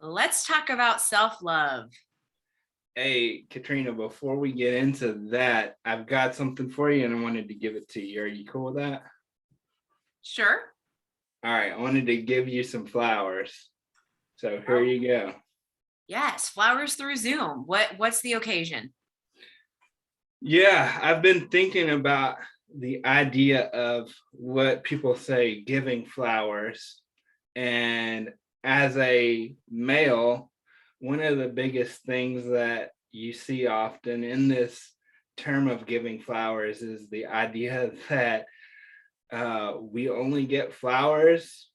Let's talk about self-love. Hey, Katrina, before we get into that, I've got something for you and I wanted to give it to you. Are you cool with that? Sure. All right, I wanted to give you some flowers. So here Oh, you go. yes, flowers through Zoom. What's the occasion? Yeah, I've been thinking about the idea of what people say giving flowers. And as a male, one of the biggest things that you see often in this term of giving flowers is the idea that we only get flowers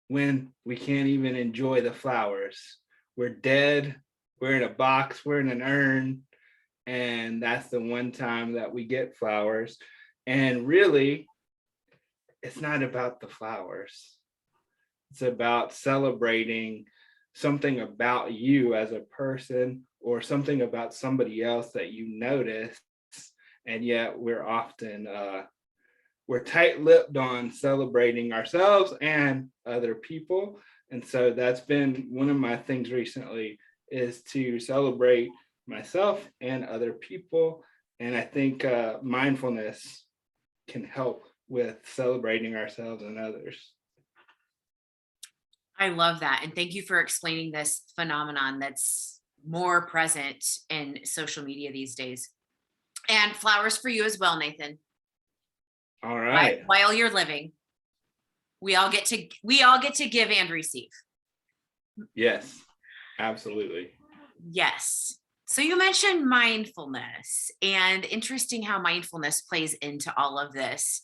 when we can't even enjoy the flowers. We're dead, we're in a box, we're in an urn, and that's the one time that we get flowers. And really, it's not about the flowers, it's about celebrating something about you as a person or something about somebody else that you notice. And yet we're tight-lipped on celebrating ourselves and other people. And so that's been one of my things recently, is to celebrate myself and other people. And I think mindfulness can help with celebrating ourselves and others. I love that. And thank you for explaining this phenomenon that's more present in social media these days. And flowers for you as well, Nathan. All While, right. while you're living, we all get to give and receive. Yes, absolutely. Yes. So you mentioned mindfulness, and interesting how mindfulness plays into all of this.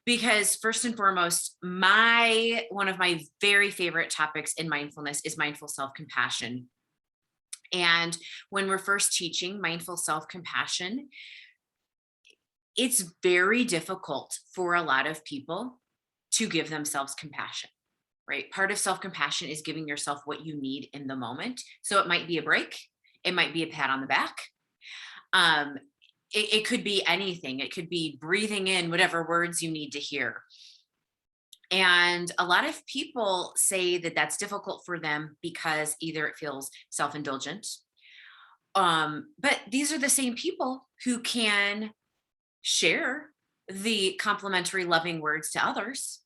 Because first and foremost, my one of my very favorite topics in mindfulness is mindful self-compassion. And when we're first teaching mindful self-compassion, it's very difficult for a lot of people to give themselves compassion, right? Part of self-compassion is giving yourself what you need in the moment. So it might be a break, it might be a pat on the back. Um, it could be anything. It could be breathing in whatever words you need to hear. And a lot of people say that that's difficult for them because either it feels self-indulgent, but these are the same people who can share the complimentary loving words to others.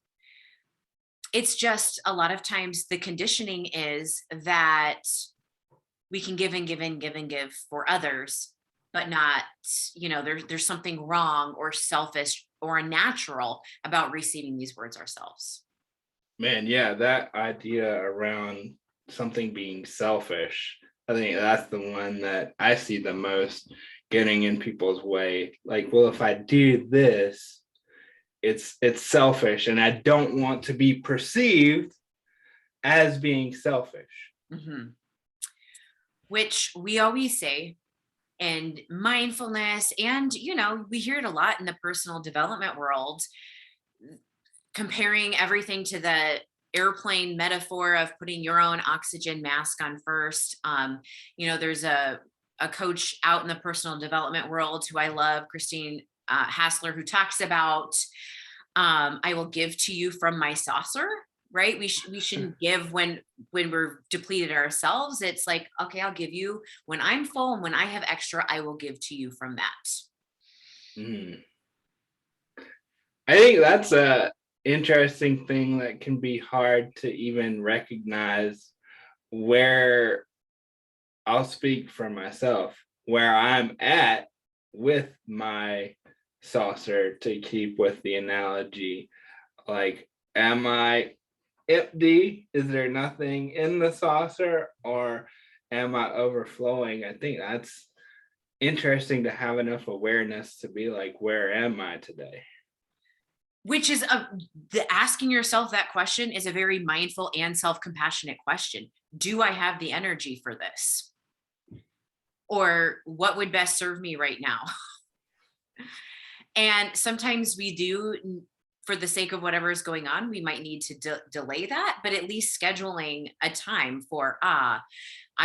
It's just a lot of times the conditioning is that we can give and give and give and give for others, but not, there's something wrong or selfish or unnatural about receiving these words ourselves. Man, yeah, that idea around something being selfish, I think that's the one that I see the most getting in people's way. Like, well, if I do this, it's selfish and I don't want to be perceived as being selfish. Mhm. Which we always say, and mindfulness, and we hear it a lot in the personal development world, comparing everything to the airplane metaphor of putting your own oxygen mask on first. There's a coach out in the personal development world who I love, Christine Hassler, who talks about, I will give to you from my saucer. Right? We shouldn't give when we're depleted ourselves. It's like, okay, I'll give you when I'm full, and when I have extra, I will give to you from that. Mm. I think that's a interesting thing that can be hard to even recognize. Where I'll speak for myself, where I'm at with my saucer, to keep with the analogy. Like, am I empty? Is there nothing in the saucer, or am I overflowing? I think that's interesting to have enough awareness to be like, where am I today? Which is the asking yourself that question is a very mindful and self-compassionate question. Do I have the energy for this? Or what would best serve me right now? And sometimes we do, for the sake of whatever is going on, we might need to delay that, but at least scheduling a time for, I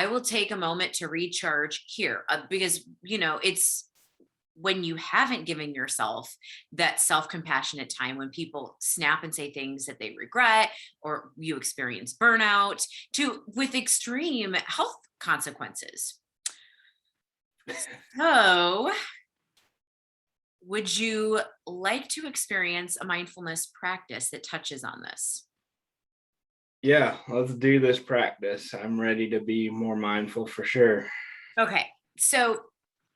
will take a moment to recharge here, because, it's when you haven't given yourself that self-compassionate time, when people snap and say things that they regret, or you experience burnout, to with extreme health consequences. So, would you like to experience a mindfulness practice that touches on this? Yeah, let's do this practice. I'm ready to be more mindful for sure. Okay. So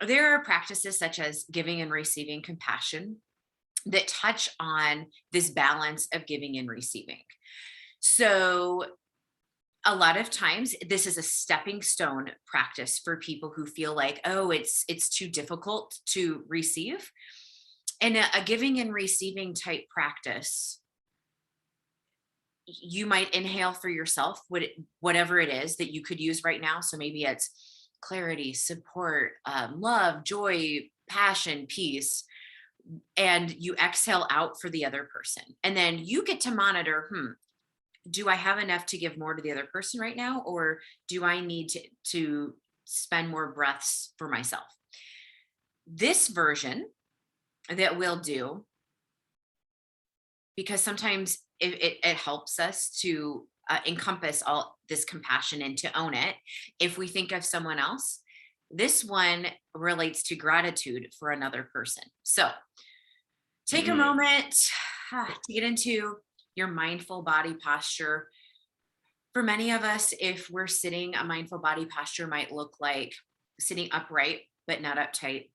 there are practices such as giving and receiving compassion that touch on this balance of giving and receiving. So a lot of times this is a stepping stone practice for people who feel like, oh, it's too difficult to receive. And a giving and receiving type practice, you might inhale for yourself whatever it is that you could use right now. So maybe it's clarity, support, love, joy, passion, peace, and you exhale out for the other person. And then you get to monitor, do I have enough to give more to the other person right now? Or do I need to spend more breaths for myself? This version that we'll do, because sometimes it helps us to encompass all this compassion and to own it. If we think of someone else, this one relates to gratitude for another person. So take a Mm, moment to get into your mindful body posture. For many of us, if we're sitting, a mindful body posture might look like sitting upright, but not uptight,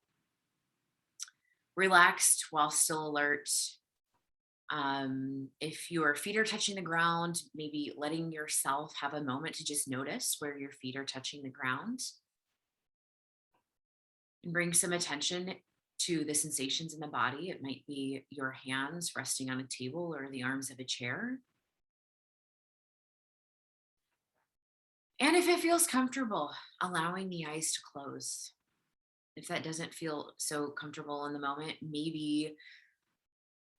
relaxed while still alert. If your feet are touching the ground, maybe letting yourself have a moment to just notice where your feet are touching the ground and bring some attention to the sensations in the body. It might be your hands resting on a table or the arms of a chair. And if it feels comfortable, allowing the eyes to close. If that doesn't feel so comfortable in the moment, maybe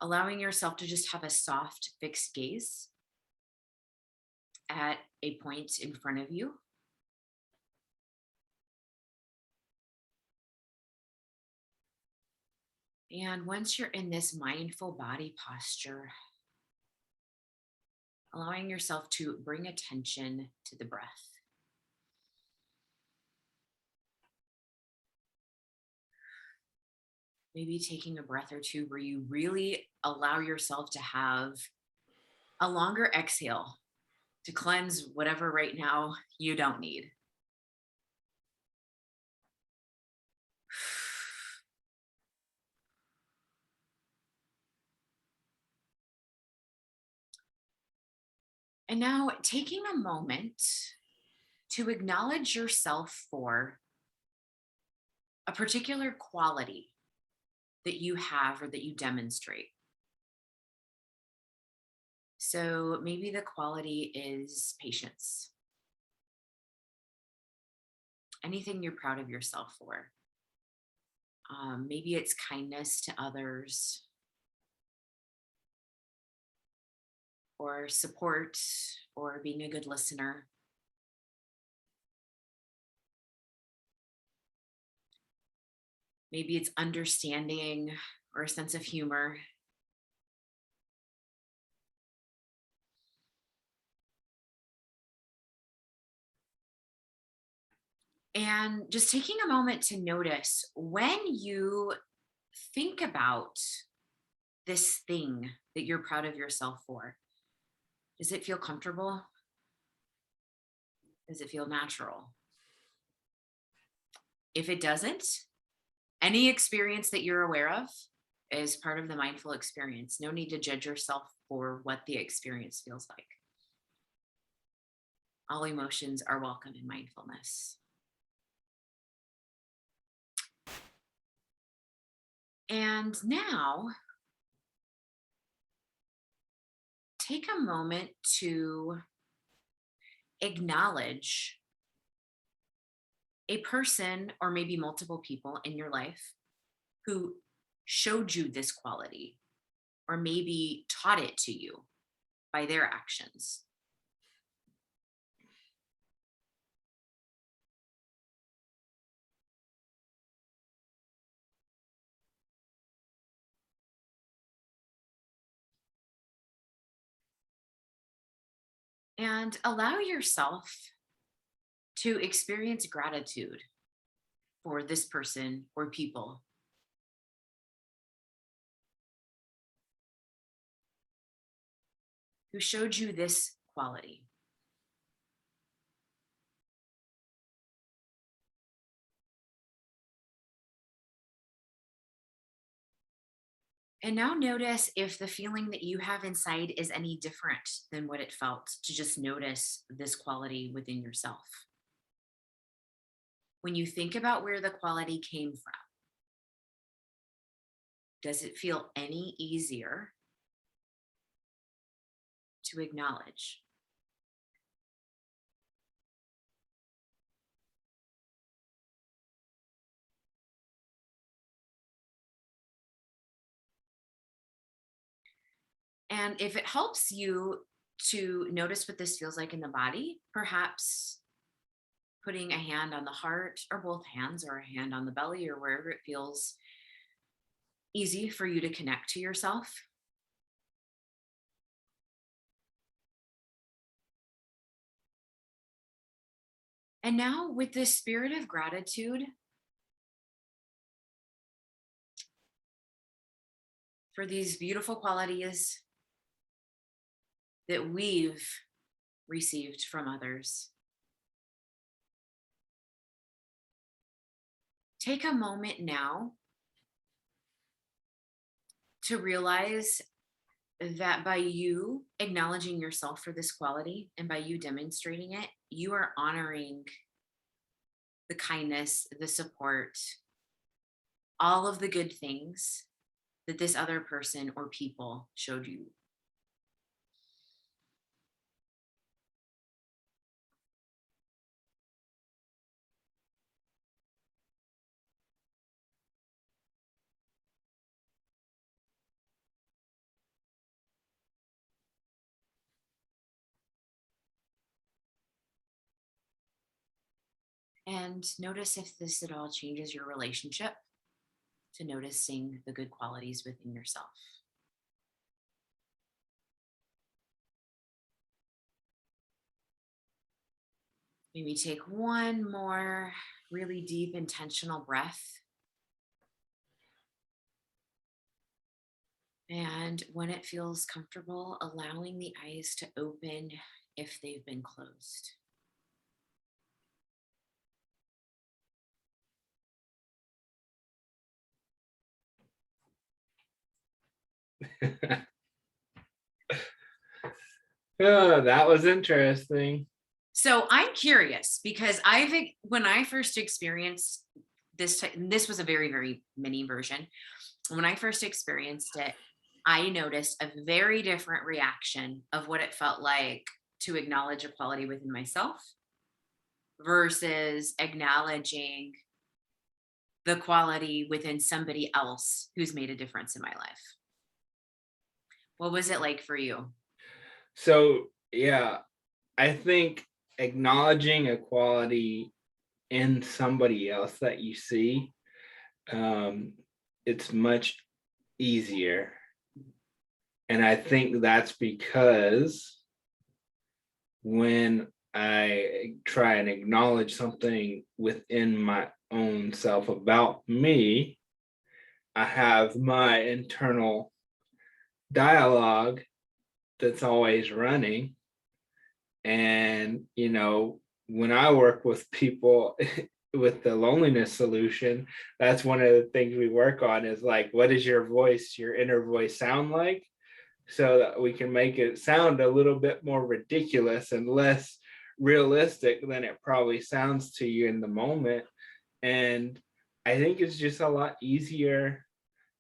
allowing yourself to just have a soft, fixed gaze at a point in front of you. And once you're in this mindful body posture, allowing yourself to bring attention to the breath. Maybe taking a breath or two where you really allow yourself to have a longer exhale to cleanse whatever right now you don't need. And now taking a moment to acknowledge yourself for a particular quality that you have or that you demonstrate. So maybe the quality is patience. Anything you're proud of yourself for. Maybe it's kindness to others or support or being a good listener. Maybe it's understanding or a sense of humor. And just taking a moment to notice when you think about this thing that you're proud of yourself for. Does it feel comfortable? Does it feel natural? If it doesn't, any experience that you're aware of is part of the mindful experience. No need to judge yourself for what the experience feels like. All emotions are welcome in mindfulness. And now, take a moment to acknowledge a person or maybe multiple people in your life who showed you this quality or maybe taught it to you by their actions. And allow yourself to experience gratitude for this person or people who showed you this quality. And now notice if the feeling that you have inside is any different than what it felt to just notice this quality within yourself. When you think about where the quality came from, does it feel any easier to acknowledge? And if it helps you to notice what this feels like in the body, perhaps putting a hand on the heart or both hands or a hand on the belly or wherever it feels easy for you to connect to yourself. And now, with this spirit of gratitude for these beautiful qualities that we've received from others, take a moment now to realize that by you acknowledging yourself for this quality and by you demonstrating it, you are honoring the kindness, the support, all of the good things that this other person or people showed you. And notice if this at all changes your relationship to noticing the good qualities within yourself. Maybe take one more really deep, intentional breath. And when it feels comfortable, allowing the eyes to open if they've been closed. Oh, that was interesting. So I'm curious because when I first experienced this was a very, very mini version. When I first experienced it, I noticed a very different reaction of what it felt like to acknowledge a quality within myself versus acknowledging the quality within somebody else who's made a difference in my life. What was it like for you? So, yeah, I think acknowledging a quality in somebody else that you see, um, it's much easier. And I think that's because when I try and acknowledge something within my own self about me, I have my internal dialogue that's always running. And, when I work with people with the loneliness solution, that's one of the things we work on is like, what does your inner voice sound like? So that we can make it sound a little bit more ridiculous and less realistic than it probably sounds to you in the moment. And I think it's just a lot easier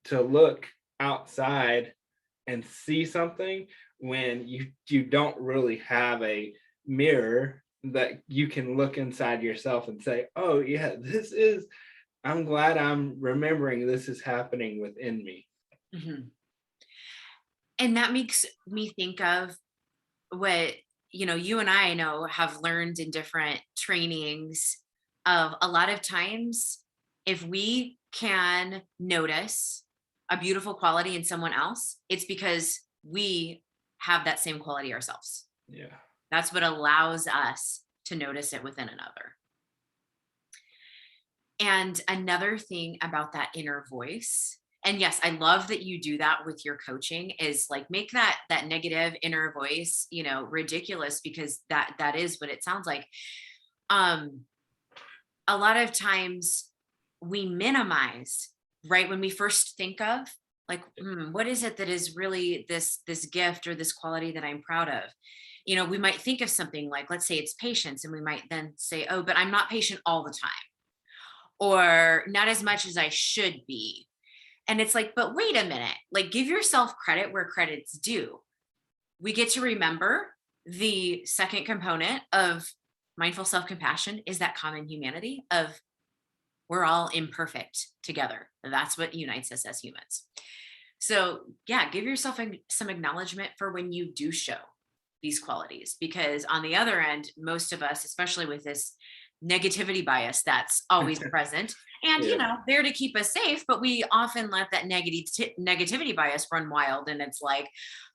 to look outside and see something when you don't really have a mirror that you can look inside yourself and say, oh yeah, I'm glad I'm remembering this is happening within me. Mhm. And that makes me think of what, you and I know have learned in different trainings of a lot of times if we can notice a beautiful quality in someone else, it's because we have that same quality ourselves. Yeah. That's what allows us to notice it within another. And another thing about that inner voice, and yes, I love that you do that with your coaching, is like make that negative inner voice, ridiculous, because that is what it sounds like. Um a lot of times we minimize, right, when we first think of, like, what is it that is really this gift or this quality that I'm proud of? We might think of something like, let's say it's patience, and we might then say, oh, but I'm not patient all the time, or not as much as I should be. And it's like, but wait a minute, like, give yourself credit where credit's due. We get to remember the second component of mindful self-compassion is that common humanity of, we're all imperfect together. That's what unites us as humans. So, yeah, give yourself some acknowledgement for when you do show these qualities, because on the other end, most of us, especially with this negativity bias that's always present and, Yeah. there to keep us safe, but we often let that negativity bias run wild. And it's like,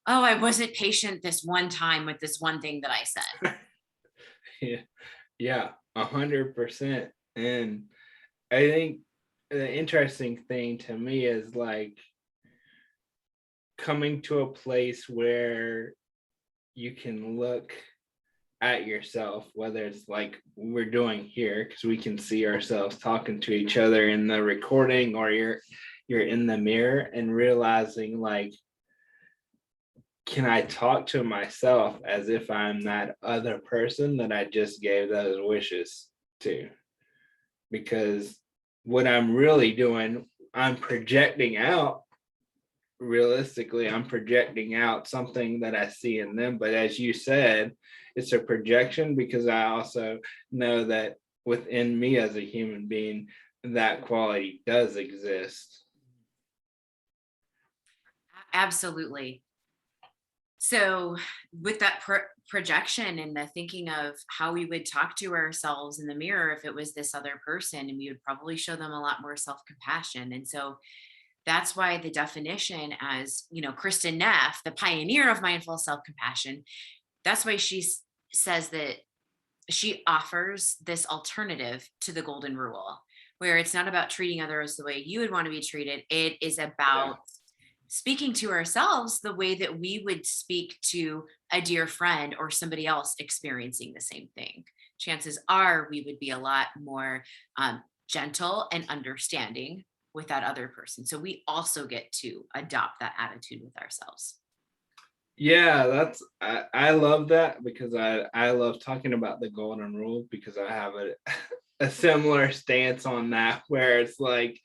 oh, I wasn't patient this one time with this one thing that I said. Yeah. Yeah. 100%. And I think the interesting thing to me is like coming to a place where you can look at yourself, whether it's like we're doing here, because we can see ourselves talking to each other in the recording, or you're in the mirror and realizing like, can I talk to myself as if I'm that other person that I just gave those wishes to? Because what I'm really doing, I'm projecting out, realistically, I'm projecting out something that I see in them. But as you said, it's a projection, because I also know that within me as a human being, that quality does exist. Absolutely. So, with that projection and the thinking of how we would talk to ourselves in the mirror if it was this other person, and we would probably show them a lot more self compassion. And so, that's why the definition, as Kristen Neff, the pioneer of mindful self compassion, that's why she says that she offers this alternative to the golden rule, where it's not about treating others the way you would want to be treated. It is Yeah. about speaking to ourselves the way that we would speak to a dear friend or somebody else experiencing the same thing. Chances are we would be a lot more gentle and understanding with that other person. So we also get to adopt that attitude with ourselves. Yeah, I love that, because I love talking about the golden rule, because I have a similar stance on that, where it's like,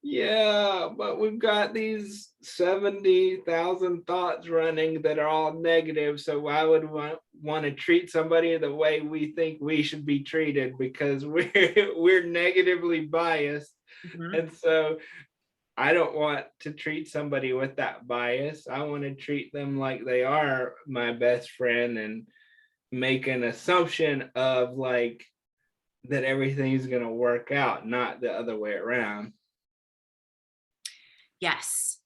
yeah, but we've got these 70,000 thoughts running that are all negative. So why would we want to treat somebody the way we think we should be treated, because we're negatively biased. Mhm. And so I don't want to treat somebody with that bias. I want to treat them like they are my best friend, and make an assumption of like that everything's going to work out, not the other way around. Yes.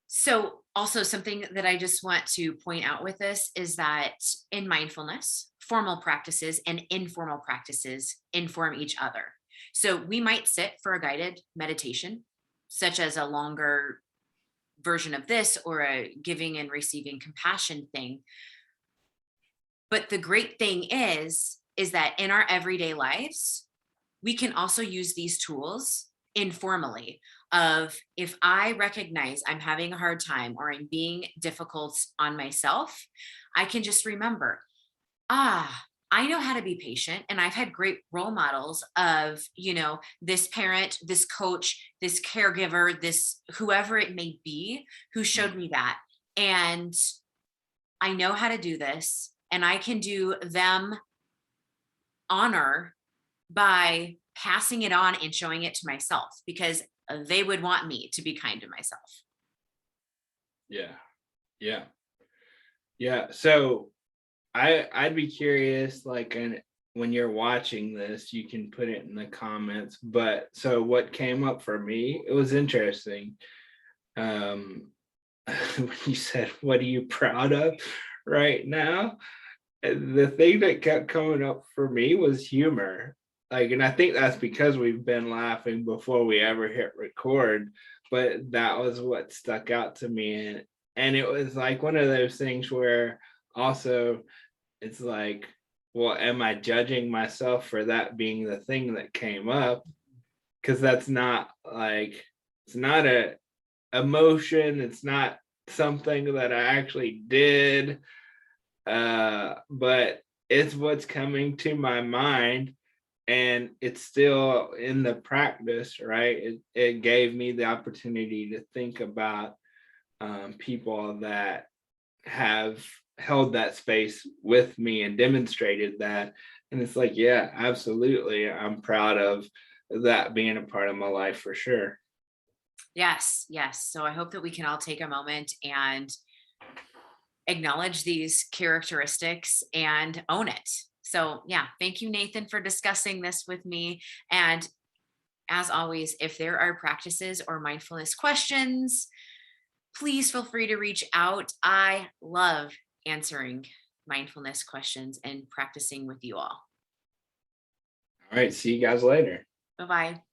So, also something that I just want to point out with this is that in mindfulness, formal practices and informal practices inform each other. So, we might sit for a guided meditation, such as a longer version of this or a giving and receiving compassion thing. But the great thing is that in our everyday lives, we can also use these tools informally. Of, if I recognize I'm having a hard time or I'm being difficult on myself, I can just remember, I know how to be patient, and I've had great role models of, this parent, this coach, this caregiver, this whoever it may be, who showed me that. And I know how to do this, and I can do them honor by passing it on and showing it to myself, because they would want me to be kind to myself. Yeah. Yeah. Yeah. So I'd be curious, like, and when you're watching this, you can put it in the comments. But so what came up for me, it was interesting. Um, when you said, "What are you proud of?" right now. And the thing that kept coming up for me was humor. Like, and I think that's because we've been laughing before we ever hit record, but that was what stuck out to me. And it was like one of those things where also it's like, well, am I judging myself for that being the thing that came up? Because that's not like, it's not a emotion, it's not something that I actually did, but it's what's coming to my mind, and it's still in the practice, right? It gave me the opportunity to think about people that have held that space with me and demonstrated that. And it's like, yeah, absolutely. I'm proud of that being a part of my life for sure. Yes, yes. So I hope that we can all take a moment and acknowledge these characteristics and own it. So, yeah, thank you, Nathan, for discussing this with me. And as always, if there are practices or mindfulness questions, please feel free to reach out. I love answering mindfulness questions and practicing with you all. All right. See you guys later. Bye bye.